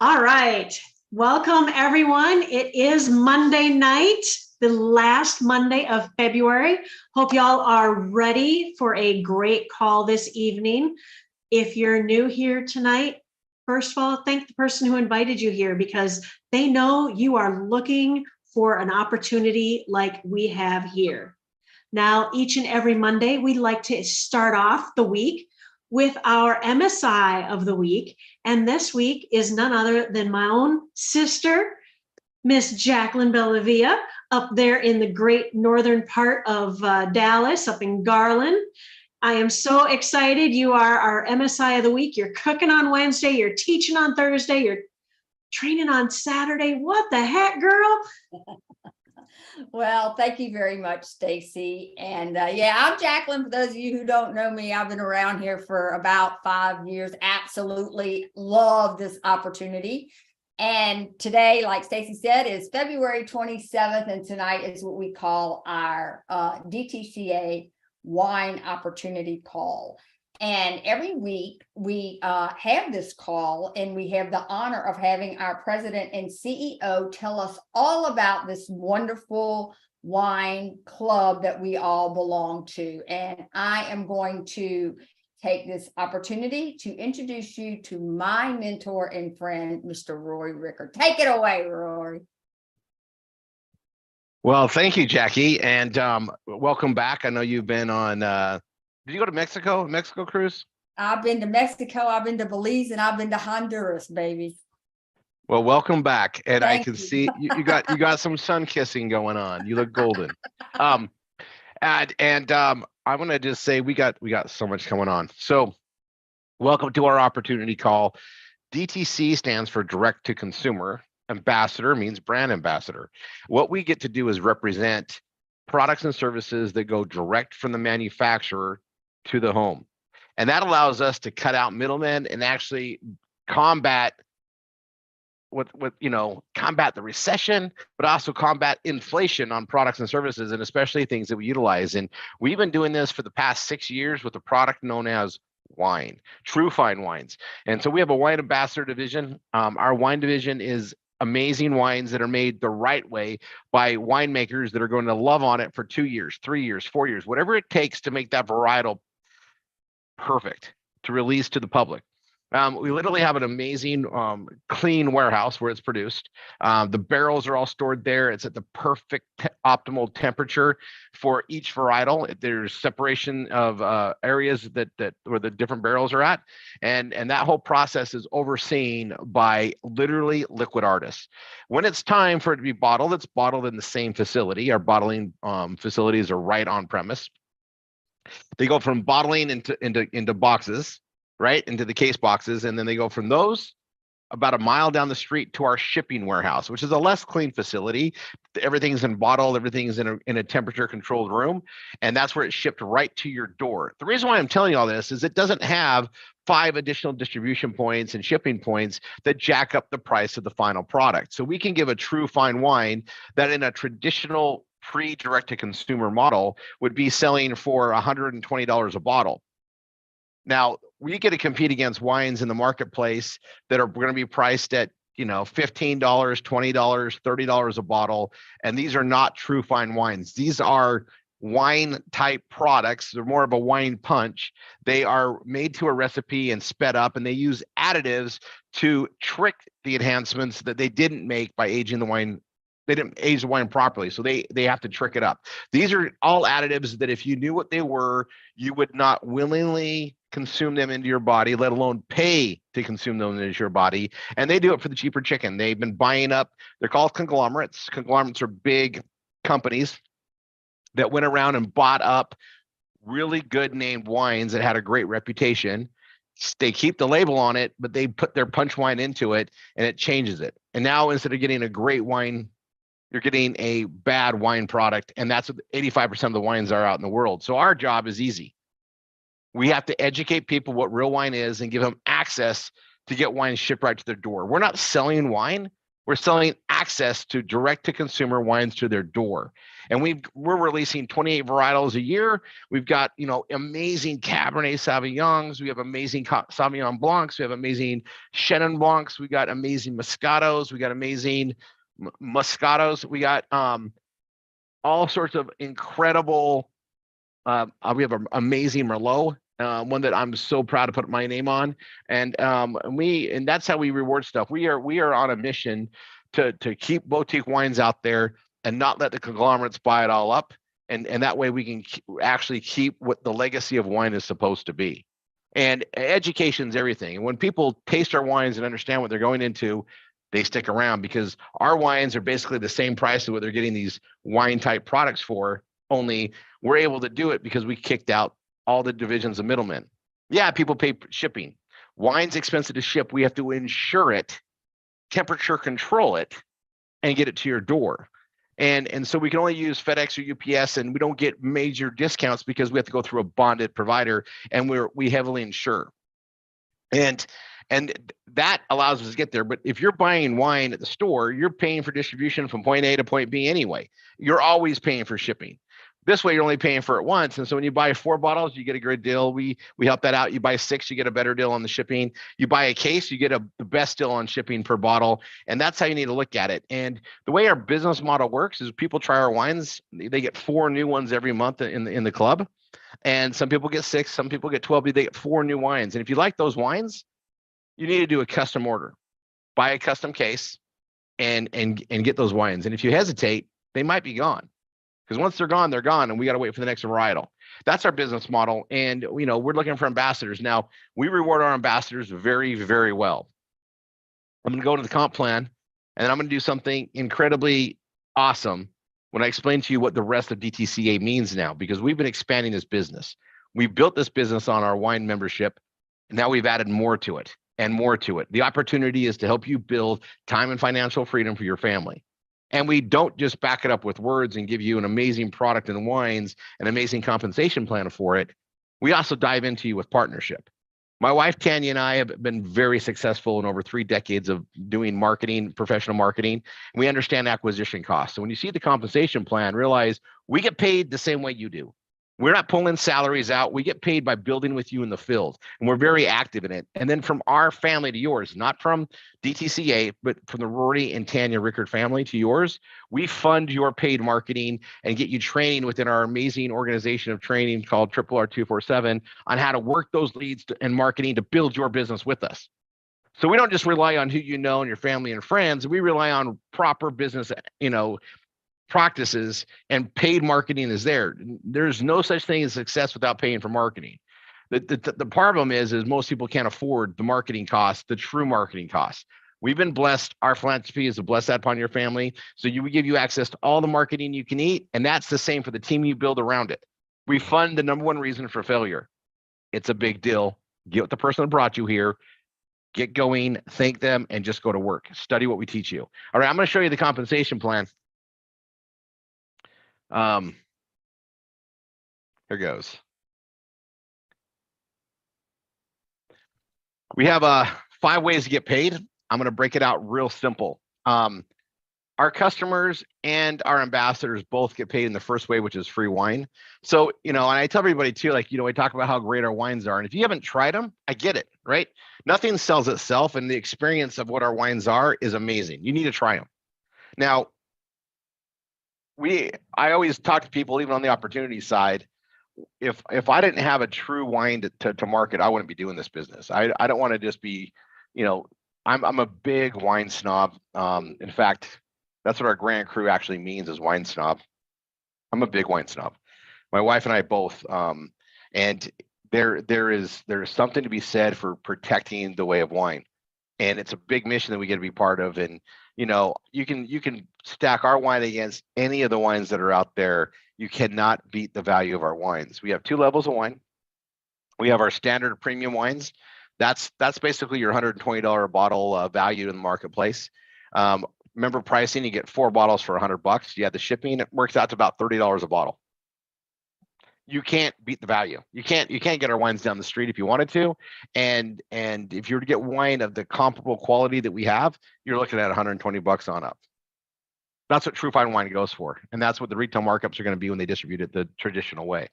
All right. Welcome, everyone. It is Monday night, the last Monday of February. Hope y'all are ready for a great call this evening. If you're new here tonight, first of all, thank the person who invited you here because they know you are looking for an opportunity like we have here. Now, each and every Monday, we like to start off the week with our MSI of the week. And this week is none other than my own sister, Miss Jacqueline Bellavia, up there in the great northern part of Dallas, up in Garland. I am so excited. You are our MSI of the week. You're cooking on Wednesday, you're teaching on Thursday, you're training on Saturday. What the heck, girl? Well, thank you very much, Stacy. And yeah, I'm Jacqueline. For those of you who don't know me, I've been around here for about 5 years. Absolutely love this opportunity. And today, like Stacy said, is February 27th. And tonight is what we call our DTCA wine opportunity call. And every week we have this call, and we have the honor of having our president and CEO tell us all about this wonderful wine club that we all belong to. And I am going to take this opportunity to introduce you to my mentor and friend, Mr. Roy Rickard. Take it away, Roy. Well, thank you, Jackie, and welcome back. I know you've been on, did you go to Mexico cruise? I've been to Mexico, I've been to Belize, and I've been to Honduras, baby. Well, welcome back. And Thank I can you. see you got some sun kissing going on. You look golden. I want to just say we got so much going on. So welcome to our opportunity call. DTC stands for direct to consumer. Ambassador means brand ambassador. What we get to do is represent products and services that go direct from the manufacturer to the home. And that allows us to cut out middlemen and actually combat combat the recession, but also combat inflation on products and services, and especially things that we utilize. And we've been doing this for the past 6 years with a product known as wine, True Fine Wines. And so we have a wine ambassador division. Our wine division is amazing wines that are made the right way by winemakers that are going to love on it for 2 years, 3 years, 4 years, whatever it takes to make that varietal perfect to release to the public. We literally have an amazing clean warehouse where it's produced. The barrels are all stored there. It's at the perfect optimal temperature for each varietal. There's separation of areas that where the different barrels are at, and that whole process is overseen by literally liquid artists. When it's time for it to be bottled, it's bottled in the same facility. Our bottling facilities are right on premise. They go from bottling into boxes, right, into the case boxes, and then they go from those about a mile down the street to our shipping warehouse, which is a less clean facility. Everything's in bottle, everything's in a temperature controlled room, and that's where it's shipped right to your door. The reason why I'm telling you all this is it doesn't have 5 additional distribution points and shipping points that jack up the price of the final product. So we can give a true fine wine that in a traditional direct-to-consumer model would be selling for $120 a bottle. Now, we get to compete against wines in the marketplace that are going to be priced at, $15, $20, $30 a bottle. And these are not true fine wines. These are wine type products. They're more of a wine punch. They are made to a recipe and sped up, and they use additives to trick the enhancements that they didn't make by aging the wine. They didn't age the wine properly, so they have to trick it up. These are all additives that if you knew what they were, you would not willingly consume them into your body, let alone pay to consume them into your body. And they do it for the cheaper chicken. They've been buying up, they're called conglomerates. Conglomerates are big companies that went around and bought up really good named wines that had a great reputation. They keep the label on it, but they put their punch wine into it and it changes it. And now instead of getting a great wine, you're getting a bad wine product, and that's what 85% of the wines are out in the world. So our job is easy. We have to educate people what real wine is and give them access to get wine shipped right to their door. We're not selling wine. We're selling access to direct to consumer wines to their door. And we're releasing 28 varietals a year. We've got, amazing Cabernet Sauvignons. We have amazing Sauvignon Blancs. We have amazing Chenin Blancs. We got amazing Moscatos. We got amazing Moscatos. We got all sorts of incredible. We have an amazing Merlot. One that I'm so proud to put my name on, and that's how we reward stuff. We are on a mission to keep boutique wines out there and not let the conglomerates buy it all up, and that way we can actually keep what the legacy of wine is supposed to be. And education's everything. And when people taste our wines and understand what they're going into, they stick around, because our wines are basically the same price as what they're getting these wine type products for. Only we're able to do it because we kicked out all the divisions of middlemen. Yeah, people pay shipping. Wine's expensive to ship. We have to insure it, temperature control it, and get it to your door. And so we can only use FedEx or UPS, and we don't get major discounts because we have to go through a bonded provider, and we heavily insure. And that allows us to get there. But if you're buying wine at the store, you're paying for distribution from point A to point B anyway. You're always paying for shipping. This way, you're only paying for it once. And so when you buy 4 bottles, you get a great deal. We help that out. You buy 6, you get a better deal on the shipping. You buy a case, you get the best deal on shipping per bottle. And that's how you need to look at it. And the way our business model works is people try our wines. They get 4 new ones every month in the club. And some people get 6, some people get 12, but they get 4 new wines. And if you like those wines, you need to do a custom order, buy a custom case, and get those wines. And if you hesitate, they might be gone. Because once they're gone, and we got to wait for the next varietal. That's our business model. And, we're looking for ambassadors. Now, we reward our ambassadors very, very well. I'm going to go to the comp plan, and I'm going to do something incredibly awesome when I explain to you what the rest of DTCA means now, because we've been expanding this business. We built this business on our wine membership, and now we've added more to it and more to it. The opportunity is to help you build time and financial freedom for your family. And we don't just back it up with words and give you an amazing product and wines, an amazing compensation plan for it. We also dive into you with partnership. My wife, Tanya, and I have been very successful in over 3 decades of doing marketing, professional marketing. We understand acquisition costs. So when you see the compensation plan, realize we get paid the same way you do. We're not pulling salaries out. We get paid by building with you in the field, and we're very active in it. And then from our family to yours, not from DTCA, but from the Rory and Tanya Rickard family to yours, we fund your paid marketing and get you training within our amazing organization of training called Triple R247 on how to work those leads and marketing to build your business with us. So we don't just rely on who you know and your family and friends. We rely on proper business, practices, and paid marketing is there. There's no such thing as success without paying for marketing. The problem is most people can't afford the marketing costs, the true marketing costs. We've been blessed. Our philanthropy is to bless that upon your family. So we give you access to all the marketing you can eat. And that's the same for the team you build around it. We fund the number one reason for failure. It's a big deal. Get with the person that brought you here, get going, thank them, and just go to work. Study what we teach you. All right, I'm going to show you the compensation plan. Here goes. We have 5 ways to get paid. I'm going to break it out real simple. Our customers and our ambassadors both get paid in the first way, which is free wine. So, and I tell everybody too, we talk about how great our wines are. And if you haven't tried them, I get it, right? Nothing sells itself, and the experience of what our wines are is amazing. You need to try them. Now, I always talk to people, even on the opportunity side. If I didn't have a true wine to market, I wouldn't be doing this business. I don't want to just be, I'm a big wine snob. In fact, that's what our grand crew actually means, is wine snob. I'm a big wine snob. My wife and I both. And there's something to be said for protecting the way of wine, and it's a big mission that we get to be part of. And you can stack our wine against any of the wines that are out there. You cannot beat the value of our wines. We have 2 levels of wine. We have our standard premium wines. That's basically your $120 bottle value in the marketplace. Remember pricing, you get 4 bottles for $100. You have the shipping, it works out to about $30 a bottle. you can't beat the value. You can't get our wines down the street if you wanted to. And if you were to get wine of the comparable quality that we have, you're looking at $120 on up. That's what true fine wine goes for. And that's what the retail markups are going to be when they distribute it the traditional way.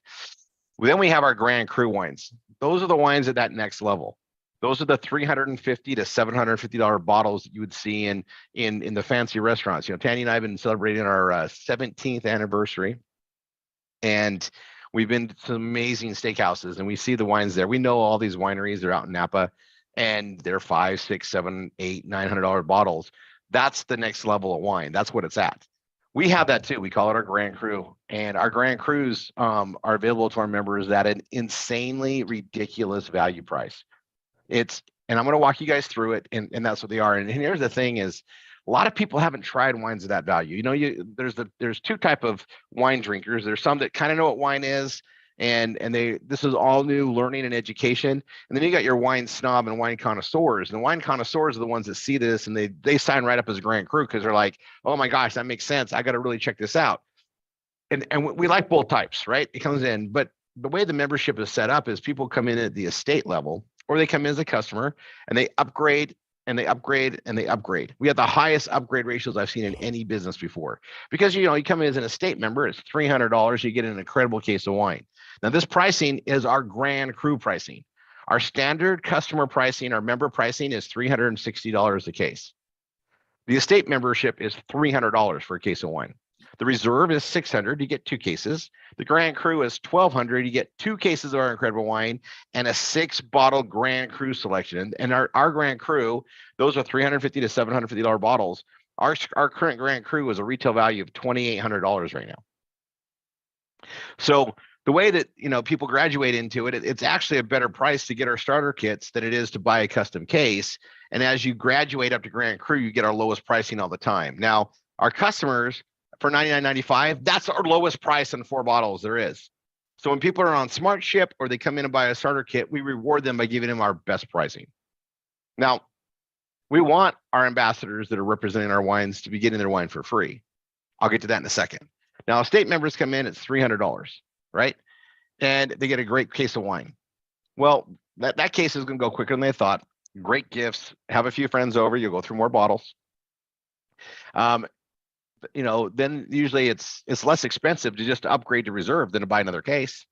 Then we have our Grand Cru wines. Those are the wines at that next level. Those are the $350 to $750 bottles that you would see in the fancy restaurants. You know, Tanny and I have been celebrating our 17th anniversary, and we've been to some amazing steakhouses, and we see the wines there. We know all these wineries. They're out in Napa, and they're $500, $600, $700, $800, $900 bottles. That's the next level of wine. That's what it's at. We have that too. We call it our Grand Cru, and our Grand Crus are available to our members at an insanely ridiculous value price. And I'm going to walk you guys through it, and that's what they are. And here's the thing: is a lot of people haven't tried wines of that value. You know, there's two type of wine drinkers. There's some that kind of know what wine is, and this is all new learning and education. And then you got your wine snob and wine connoisseurs. And the wine connoisseurs are the ones that see this and they sign right up as a Grand Cru because they're like, oh my gosh, that makes sense. I got to really check this out. And we like both types, right? It comes in, but the way the membership is set up is people come in at the estate level, or they come in as a customer and they upgrade and they upgrade and they upgrade. We have the highest upgrade ratios I've seen in any business before, because you come in as an estate member, it's $300, you get an incredible case of wine. Now this pricing is our Grand Cru pricing. Our standard customer pricing, our member pricing is $360 a case. The estate membership is $300 for a case of wine. The reserve is $600, you get 2 cases. The Grand Cru is $1,200, you get 2 cases of our incredible wine and a 6-bottle Grand Cru selection. And our Grand Cru, those are $350 to $750 bottles. Our current Grand Cru is a retail value of $2,800 right now. So the way that people graduate into it, it's actually a better price to get our starter kits than it is to buy a custom case. And as you graduate up to Grand Cru, you get our lowest pricing all the time. Now, our customers, for $99.95, that's our lowest price on 4 bottles there is. So when people are on Smart Ship or they come in and buy a starter kit, we reward them by giving them our best pricing. Now, we want our ambassadors that are representing our wines to be getting their wine for free. I'll get to that in a second. Now, estate members come in, it's $300, right? And they get a great case of wine. Well, that case is going to go quicker than they thought. Great gifts. Have a few friends over. You'll go through more bottles. Then usually it's less expensive to just upgrade to reserve than to buy another case.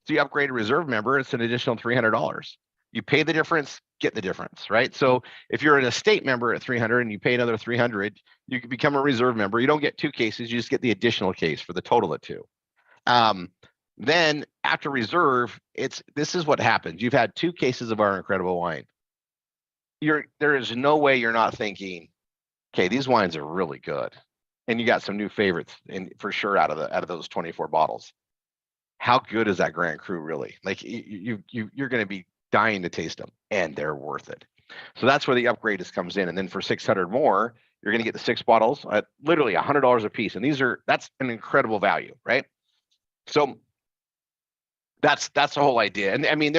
So you upgrade a reserve member, it's an additional $300. You pay the difference, get the difference, right? So if you're an estate member at $300 and you pay another $300, you can become a reserve member. You don't get 2 cases, you just get the additional case for the total of 2. Then after reserve, this is what happens. You've had 2 cases of our incredible wine. There is no way you're not thinking, okay, these wines are really good. And you got some new favorites for sure out of those 24 bottles. How good is that Grand Cru really? Like you're going to be dying to taste them, and they're worth it. So that's where the upgrade comes in. And then for $600 more, you're going to get the 6 bottles at literally $100 a piece. And that's an incredible value, right? So that's the whole idea. And I mean,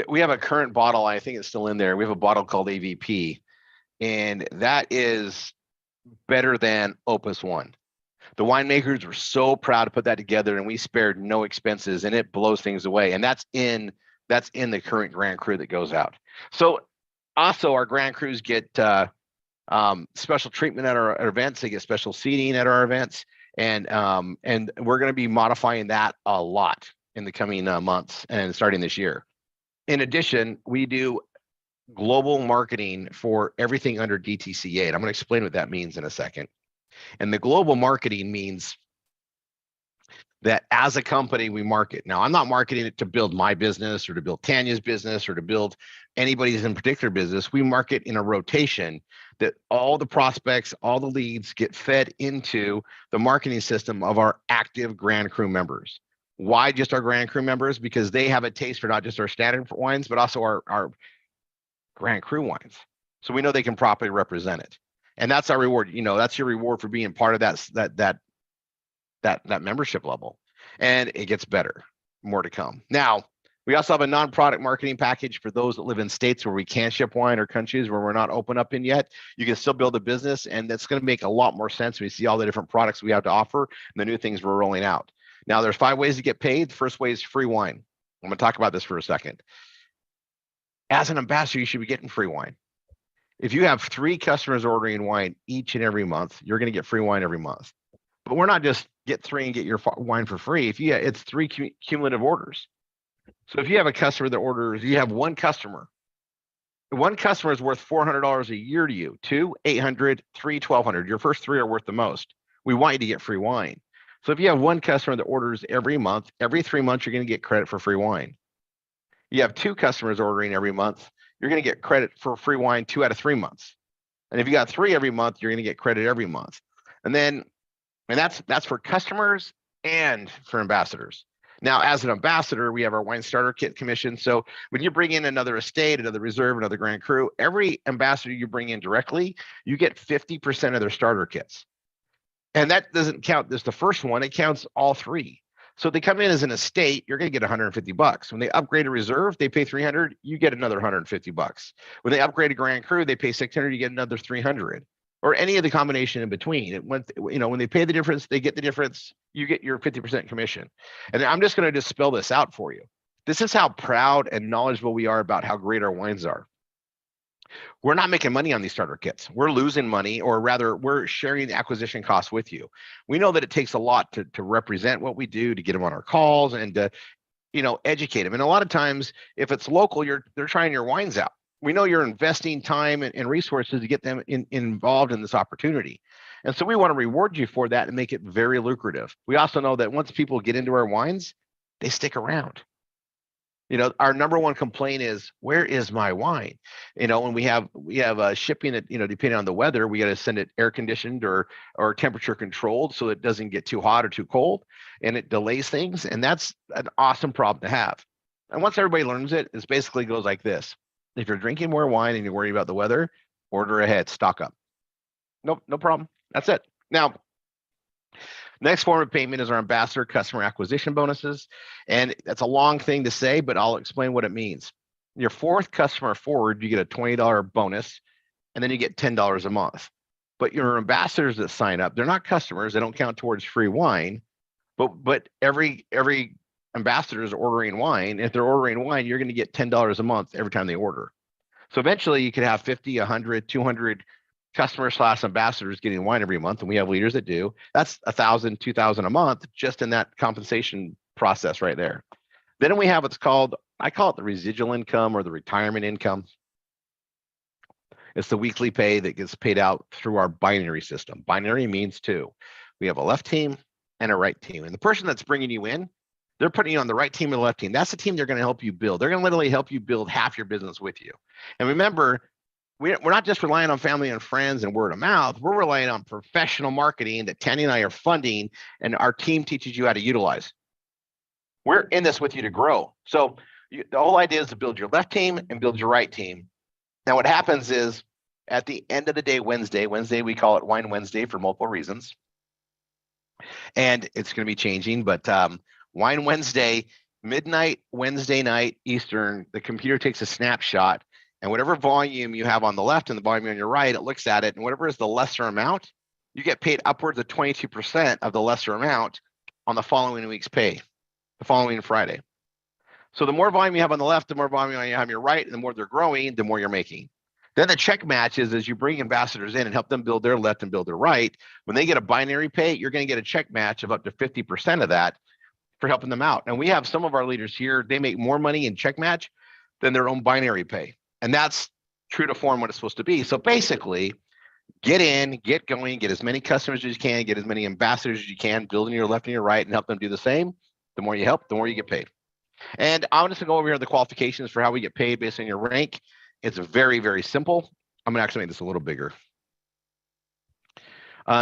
we have a current bottle. I think it's still in there. We have a bottle called AVP, and that is better than Opus 1. The winemakers were so proud to put that together, and we spared no expenses, and it blows things away. And that's in the current Grand Cru that goes out. So also our Grand Crus get special treatment at our events. They get special seating at our events, and we're going to be modifying that a lot in the coming months and starting this year. In addition, we do global marketing for everything under DTC 8. I'm going to explain what that means in a second. And the global marketing means that as a company, we market. Now, I'm not marketing it to build my business or to build Tanya's business or to build anybody's in particular business. We market in a rotation that all the prospects, all the leads get fed into the marketing system of our active Grand Cru members. Why just our Grand Cru members? Because they have a taste for not just our standard wines, but also our Grand Cru wines. So we know they can properly represent it. And that's our reward. That's your reward for being part of that membership level. And it gets better, more to come. Now, we also have a non-product marketing package for those that live in states where we can't ship wine, or countries where we're not open up in yet. You can still build a business, and that's going to make a lot more sense when you see all the different products we have to offer and the new things we're rolling out. Now, there's 5 ways to get paid. The first way is free wine. I'm going to talk about this for a second. As an ambassador, you should be getting free wine. If you have 3 customers ordering wine each and every month, you're going to get free wine every month. But we're not just get 3 and get your wine for free. It's 3 cumulative orders. So if you have a customer that orders, you have one customer. One customer is worth $400 a year to you. 2, $800, 3, $1,200. Your first 3 are worth the most. We want you to get free wine. So if you have one customer that orders every month, every 3 months, you're going to get credit for free wine. You have 2 customers ordering every month, you're going to get credit for free wine 2 out of 3 months. And if you got 3 every month, you're going to get credit every month. And that's for customers and for ambassadors. Now, as an ambassador, we have our wine starter kit commission. So when you bring in another estate, another reserve, another Grand Cru, every ambassador you bring in directly, you get 50% of their starter kits. And that doesn't count just the first one, it counts all 3. So if they come in as an estate, you're going to get $150. When they upgrade a reserve, they pay $300, you get another $150. When they upgrade a Grand Cru, they pay $600, you get another $300. Or any of the combination in between. When they pay the difference, they get the difference, you get your 50% commission. And I'm just going to spell this out for you. This is how proud and knowledgeable we are about how great our wines are. We're not making money on these starter kits. We're losing money, or rather, we're sharing the acquisition costs with you. We know that it takes a lot to represent what we do, to get them on our calls, and to educate them. And a lot of times, if it's local, they're trying your wines out. We know you're investing time and resources to get them involved in this opportunity. And so we want to reward you for that and make it very lucrative. We also know that once people get into our wines, they stick around. Our number one complaint is, where is my wine? When we have shipping that, depending on the weather, we got to send it air conditioned or temperature controlled so it doesn't get too hot or too cold, and it delays things. And that's an awesome problem to have. And once everybody learns it, it basically goes like this. If you're drinking more wine and you're worried about the weather, order ahead, stock up. No problem. That's it. Now, next form of payment is our ambassador customer acquisition bonuses. And that's a long thing to say, but I'll explain what it means. Your 4th customer forward, you get a $20 bonus, and then you get $10 a month. But your ambassadors that sign up, they're not customers. They don't count towards free wine, but every ambassador is ordering wine. If they're ordering wine, you're going to get $10 a month every time they order. So eventually you could have 50, 100, 200 customers/ambassadors getting wine every month. And we have leaders that do. That's 1,000, 2,000 a month just in that compensation process right there. Then we have what's called, I call it the residual income or the retirement income. It's the weekly pay that gets paid out through our binary system. Binary means 2. We have a left team and a right team. And the person that's bringing you in, they're putting you on the right team and the left team. That's the team they're going to help you build. They're going to literally help you build half your business with you. And remember, we're not just relying on family and friends and word of mouth. We're relying on professional marketing that Tanny and I are funding, and our team teaches you how to utilize. We're in this with you to grow. So the whole idea is to build your left team and build your right team. Now, what happens is at the end of the day, Wednesday, we call it Wine Wednesday for multiple reasons. And it's going to be changing, but Wine Wednesday, midnight, Wednesday night, Eastern, the computer takes a snapshot, and whatever volume you have on the left and the volume on your right, it looks at it, and whatever is the lesser amount, you get paid upwards of 22% of the lesser amount on the following week's pay, the following Friday. So the more volume you have on the left, the more volume you have on your right, and the more they're growing, the more you're making. Then the check match is as you bring ambassadors in and help them build their left and build their right. When they get a binary pay, you're going to get a check match of up to 50% of that for helping them out. And we have some of our leaders here, they make more money in check match than their own binary pay. And that's true to form what it's supposed to be. So basically, get in, get going, get as many customers as you can, get as many ambassadors as you can, building your left and your right and help them do the same. The more you help, the more you get paid. And I'm just gonna go over here the qualifications for how we get paid based on your rank. It's very, very simple. I'm gonna actually make this a little bigger.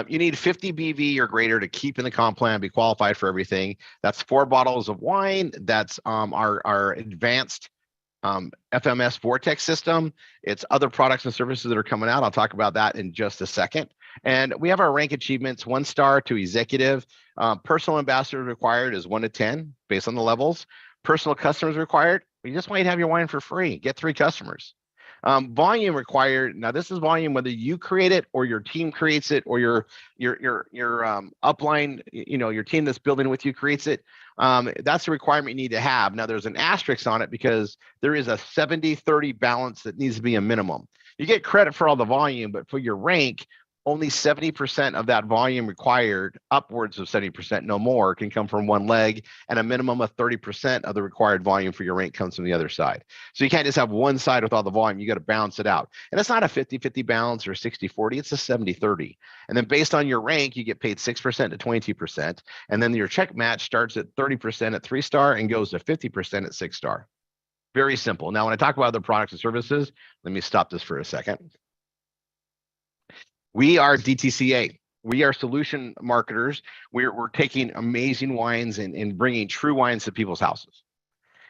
You need 50 BV or greater to keep in the comp plan, be qualified for everything. That's 4 bottles of wine. That's our advanced FMS Vortex system. It's other products and services that are coming out. I'll talk about that in just a second. And we have our rank achievements, 1 star to executive. Personal ambassadors required is 1 to 10 based on the levels. Personal customers required, you just want to have your wine for free. Get 3 customers. Volume required. Now, this is volume whether you create it or your team creates it or your upline, your team that's building with you creates it. That's the requirement you need to have. Now, there's an asterisk on it because there is a 70-30 balance that needs to be a minimum. You get credit for all the volume, but for your rank, only 70% of that volume required, upwards of 70%, no more, can come from one leg, and a minimum of 30% of the required volume for your rank comes from the other side. So you can't just have one side with all the volume, you got to balance it out. And it's not a 50-50 balance or 60-40, it's a 70-30. And then based on your rank, you get paid 6% to 22%. And then your check match starts at 30% at 3-star and goes to 50% at 6-star. Very simple. Now, when I talk about other products and services, let me stop this for a second. We are DTCA. We are solution marketers. We're taking amazing wines and bringing true wines to people's houses.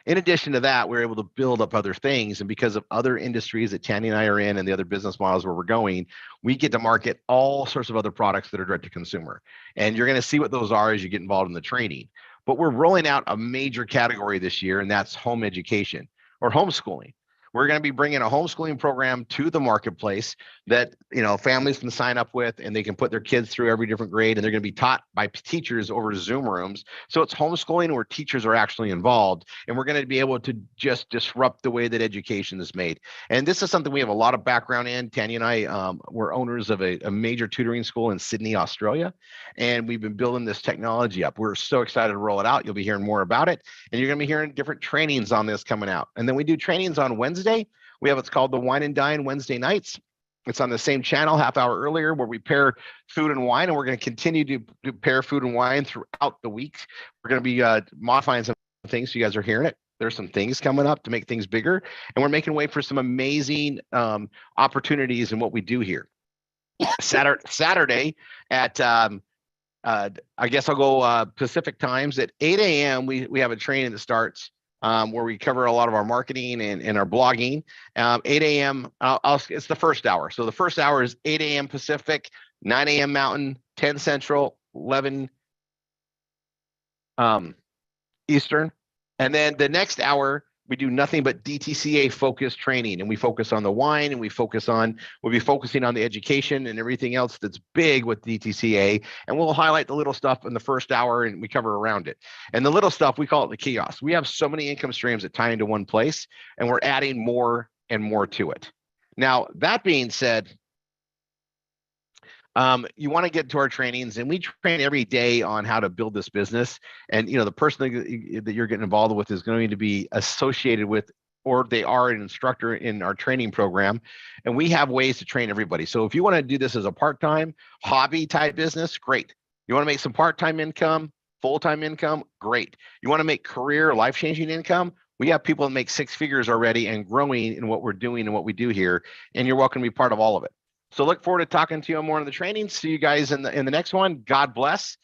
In addition to that, we're able to build up other things. And because of other industries that Tandy and I are in and the other business models where we're going, we get to market all sorts of other products that are direct to consumer. And you're going to see what those are as you get involved in the training. But we're rolling out a major category this year, and that's home education or homeschooling. We're going to be bringing a homeschooling program to the marketplace that families can sign up with, and they can put their kids through every different grade, and they're going to be taught by teachers over Zoom rooms. So it's homeschooling where teachers are actually involved, and we're going to be able to just disrupt the way that education is made. And this is something we have a lot of background in. Tanya and I were owners of a major tutoring school in Sydney, Australia, and we've been building this technology up. We're so excited to roll it out. You'll be hearing more about it, and you're going to be hearing different trainings on this coming out. And then we do trainings on Wednesday. We have what's called the Wine and Dine Wednesday nights. It's on the same channel, half hour earlier, where we pair food and wine, and we're going to continue to pair food and wine throughout the week. We're going to be modifying some things, so you guys are hearing it. There's some things coming up to make things bigger, and we're making way for some amazing opportunities in what we do here. Saturday at I guess I'll go Pacific times at 8 a.m. We have a training that starts where we cover a lot of our marketing and our blogging. 8 a.m. It's the first hour. So the first hour is 8 a.m. Pacific, 9 a.m. Mountain, 10 Central, 11 Eastern. And then the next hour, we do nothing but DTCA focused training, and we focus on the wine, and we'll be focusing on the education and everything else that's big with DTCA. And we'll highlight the little stuff in the first hour, and we cover around it. And the little stuff, we call it the kiosk. We have so many income streams that tie into one place, and we're adding more and more to it. Now, that being said, you want to get to our trainings, and we train every day on how to build this business. And the person that you're getting involved with is going to be associated with, or they are an instructor in our training program. And we have ways to train everybody. So if you want to do this as a part-time hobby type business, great. You want to make some part-time income, full-time income, great. You want to make career, life-changing income, we have people that make 6 figures already and growing in what we're doing and what we do here. And you're welcome to be part of all of it. So look forward to talking to you more on the training. See you guys in the next one. God bless.